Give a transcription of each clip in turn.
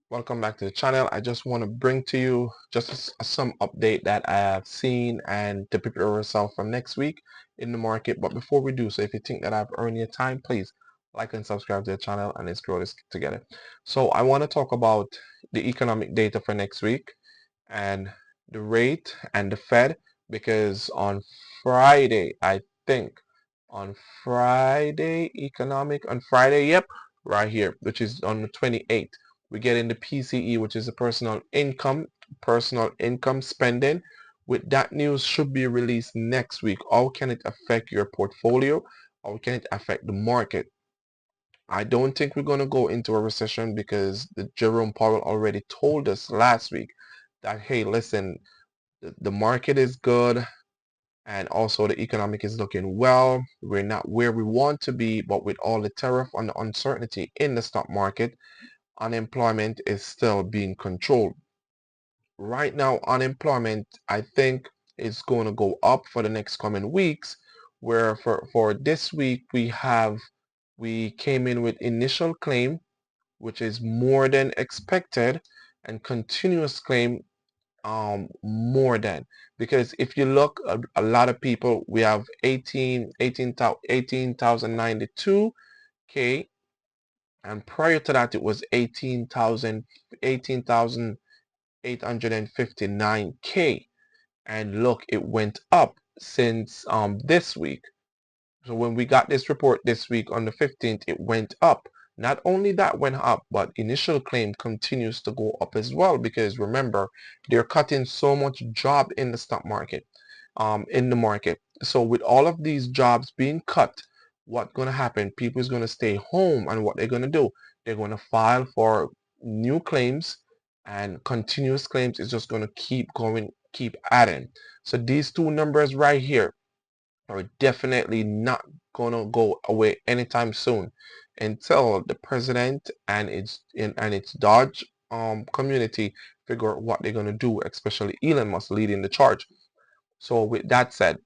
Welcome back to the channel. I just want to bring to you just some update that I have seen and to prepare yourself for next week in the market. But before we do so, if you think that I've earned your time, please like and subscribe to the channel and let's grow this together. So I want to talk about the economic data for next week and the rate and the Fed because on Friday, I think on Friday, on Friday, yep, right here, which is on the 28th, we get in the PCE, which is the personal income spending. With that news should be released next week. How can it affect your portfolio? How can it affect the market? I don't think we're going to go into a recession because the Jerome Powell already told us last week that, hey, listen, the market is good and also the economic is looking well. We're not where we want to be, but with all the tariff and the uncertainty in the stock market, unemployment is still being controlled. Right now, unemployment, I think, is going to go up for the next coming weeks, where for this week we came in with initial claim, which is more than expected, and continuous claim more than, because if you look a lot of people, we have 18,092 k, and prior to that it was 18,859 k, and look, it went up since this week. So when we got this report this week on the 15th, it went up. Not only that went up, but initial claim continues to go up as well, because remember, they're cutting so much job in the stock market, in the market. So with all of these jobs being cut, what's going to happen? People is going to stay home, and what they're going to do, they're going to file for new claims, and continuous claims is just going to keep going, keep adding. So these two numbers right here are definitely not gonna go away anytime soon until the president and its Dodge community figure out what they're gonna do, especially Elon Musk leading the charge. So with that said,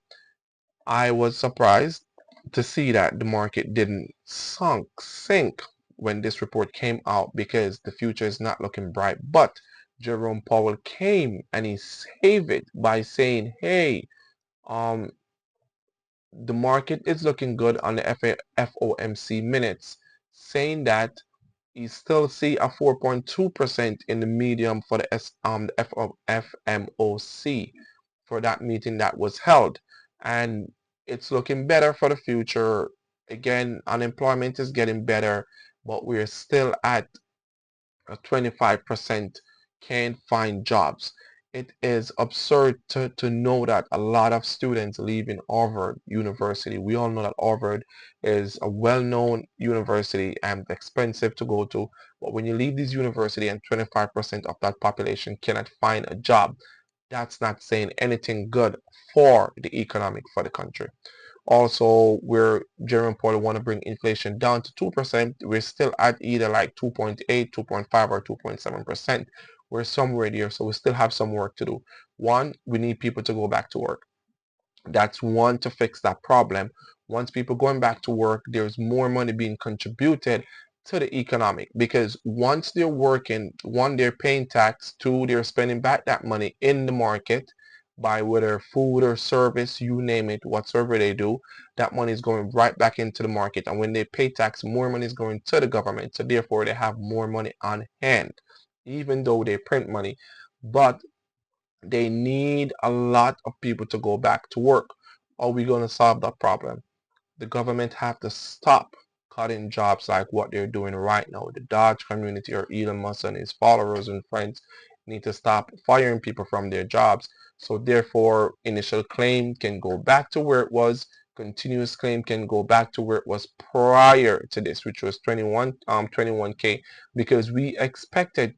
I was surprised to see that the market didn't sink when this report came out, because the future is not looking bright. But Jerome Powell came and he saved it by saying, hey, um the market is looking good on the FOMC minutes, saying that you still see a 4.2% in the medium for the FOMC for that meeting that was held. And it's looking better for the future. Again, unemployment is getting better, but we're still at 25% can't find jobs. It is absurd to know that a lot of students leaving Harvard University. We all know that Harvard is a well-known university and expensive to go to. But when you leave this university and 25% of that population cannot find a job, that's not saying anything good for the economic for the country. Also, where Jerome Powell want to bring inflation down to 2%, we're still at either like 2.8, 2.5, or 2.7%. We're somewhere there, so we still have some work to do. One, we need people to go back to work. That's one to fix that problem. Once people going back to work, there's more money being contributed to the economic, because once they're working, one, they're paying tax, two, they're spending back that money in the market by whether food or service, you name it, whatsoever they do, that money is going right back into the market. And when they pay tax, more money is going to the government. So therefore, they have more money on hand, even though they print money. But they need a lot of people to go back to work. Are we going to solve that problem? The government have to stop cutting jobs like what they're doing right now. The Dodge community, or Elon Musk and his followers and friends, need to stop firing people from their jobs. So therefore, initial claim can go back to where it was. Continuous claim can go back to where it was prior to this, which was 21k, because we expected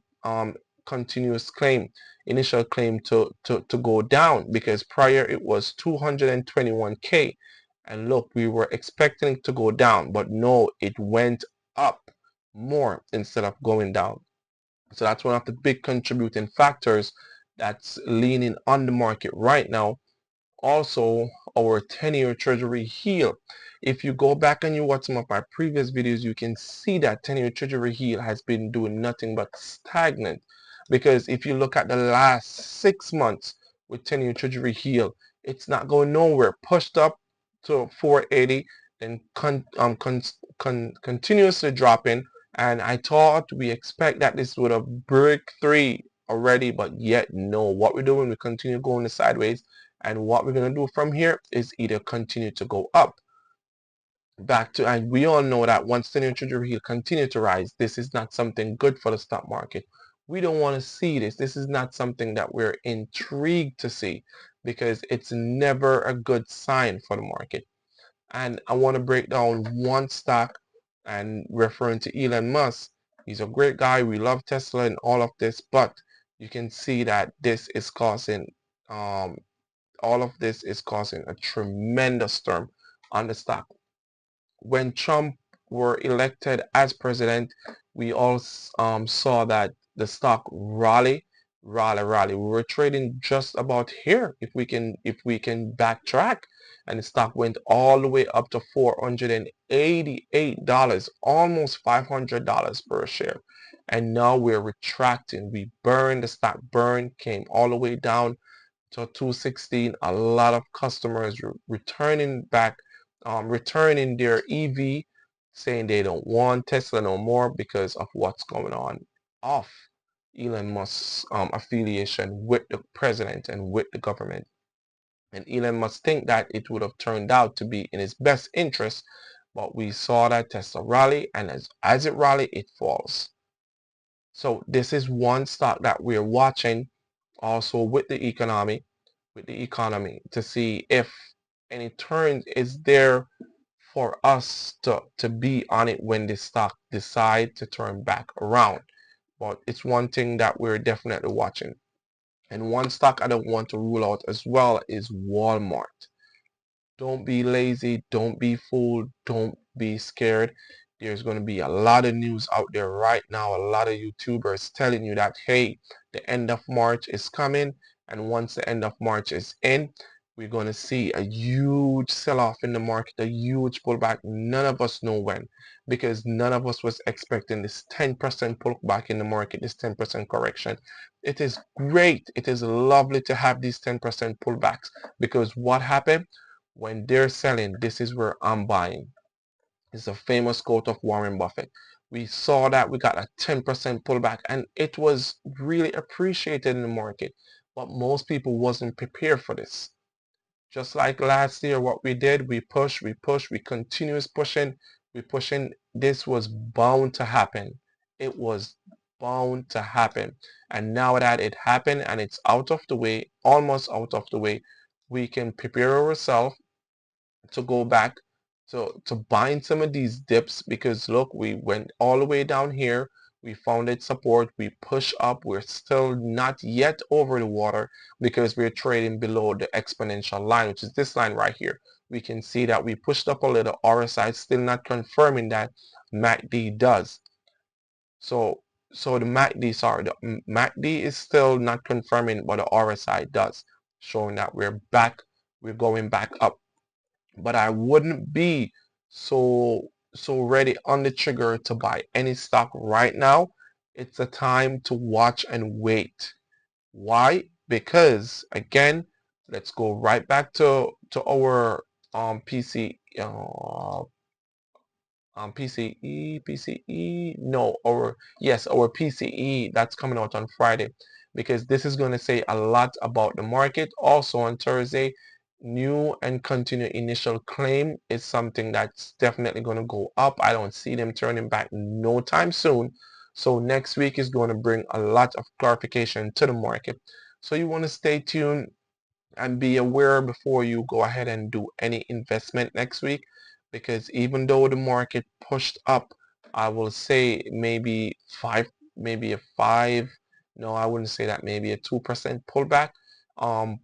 continuous claim, initial claim to go down, because prior it was 221k, and look, we were expecting it to go down, but no, it went up more instead of going down. So that's one of the big contributing factors that's leaning on the market right now. Also, our 10-year treasury yield. If you go back and you watch some of my previous videos, you can see that 10-year treasury yield has been doing nothing but stagnant. Because if you look at the last 6 months with 10-year treasury yield, it's not going nowhere. Pushed up to 480, then continuously dropping. And I thought we expect that this would have break 3 already, but yet no. What we're doing, we continue going sideways, and what we're going to do from here is either continue to go up back to, and we all know that once the new treasury yield continue to rise, this is not something good for the stock market. We don't want to see this. This is not something that we're intrigued to see, because it's never a good sign for the market. And I want to break down one stock, and referring to Elon Musk. He's a great guy. We love Tesla and all of this, but you can see that this is causing um, all of this is causing a tremendous storm on the stock. When Trump were elected as president, we all saw that the stock rally. We were trading just about here, if we can backtrack, and the stock went all the way up to $488, almost $500 per share. And now we're retracting. We burned, the stock burned, came all the way down to 216. A lot of customers returning back, returning their EV, saying they don't want Tesla no more because of what's going on off Elon Musk's affiliation with the president and with the government. And Elon Musk think that it would have turned out to be in his best interest, but we saw that Tesla rally, and as it rally, it falls. So this is one stock that we're watching also with the economy, to see if any turn is there for us to be on it when the stock decide to turn back around. But it's one thing that we're definitely watching. And one stock I don't want to rule out as well is Walmart. Don't be lazy. Don't be fooled. Don't be scared. There's going to be a lot of news out there right now. A lot of YouTubers telling you that, hey, the end of March is coming. And once the end of March is in, we're going to see a huge sell-off in the market, a huge pullback. None of us know when, because none of us was expecting this 10% pullback in the market, this 10% correction. It is great. It is lovely to have these 10% pullbacks, because what happened? When they're selling, this is where I'm buying. It's a famous quote of Warren Buffett. We saw that we got a 10% pullback, and it was really appreciated in the market. But most people wasn't prepared for this. Just like last year, what we did, we continuous pushing, we pushing. This was bound to happen. It was bound to happen. And now that it happened and it's out of the way, almost out of the way, we can prepare ourselves to go back to bind some of these dips, because look, we went all the way down here, we found it support, we push up, we're still not yet over the water because we're trading below the exponential line, which is this line right here. We can see that we pushed up a little. RSI still not confirming that. MACD does. So the MACD, sorry, the MACD is still not confirming, but the RSI does, showing that we're back, we're going back up. But I wouldn't be so ready on the trigger to buy any stock right now. It's a time to watch and wait. Why? Because again, let's go right back to our PC PCE, no, our, yes, our PCE that's coming out on Friday, because this is going to say a lot about the market. Also on Thursday, new and continued initial claim is something that's definitely going to go up. I don't see them turning back no time soon. So next week is going to bring a lot of clarification to the market. So you want to stay tuned and be aware before you go ahead and do any investment next week, because even though the market pushed up, I will say maybe a five, no, I wouldn't say that, maybe a 2% pullback,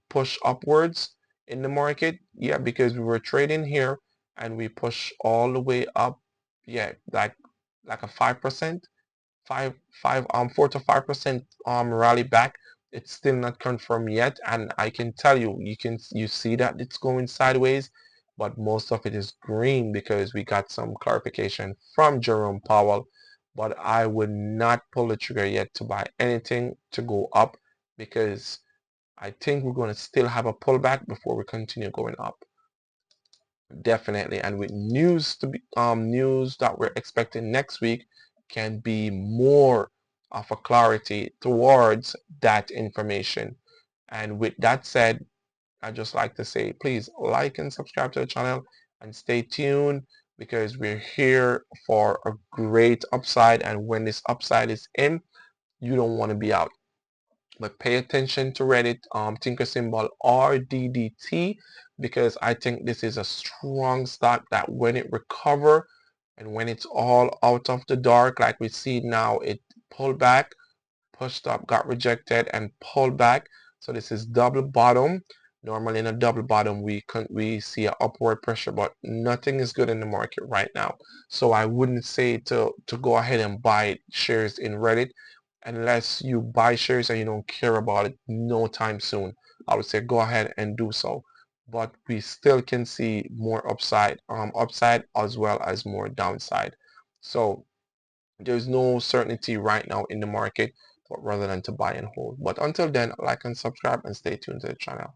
push upwards in the market. Yeah, because we were trading here and we push all the way up. Yeah, like a 5%, 4 to 5% rally back. It's still not confirmed yet, and I can tell you, you see that it's going sideways, but most of it is green because we got some clarification from Jerome Powell. But I would not pull the trigger yet to buy anything to go up, because I think we're going to still have a pullback before we continue going up. Definitely. And with news that we're expecting next week can be more of a clarity towards that information. And with that said, I just like to say, please like and subscribe to the channel and stay tuned, because we're here for a great upside. And when this upside is in, you don't want to be out. But pay attention to Reddit, Tinker Symbol or DDT, because I think this is a strong stock that when it recover and when it's all out of the dark, like we see now, it pulled back, pushed up, got rejected, and pulled back. So this is double bottom. Normally in a double bottom, we see an upward pressure, but nothing is good in the market right now. So I wouldn't say to go ahead and buy shares in Reddit unless you buy shares and you don't care about it no time soon. I would say go ahead and do so. But we still can see more upside as well as more downside. So there's no certainty right now in the market, but rather than to buy and hold. But until then, like and subscribe and stay tuned to the channel.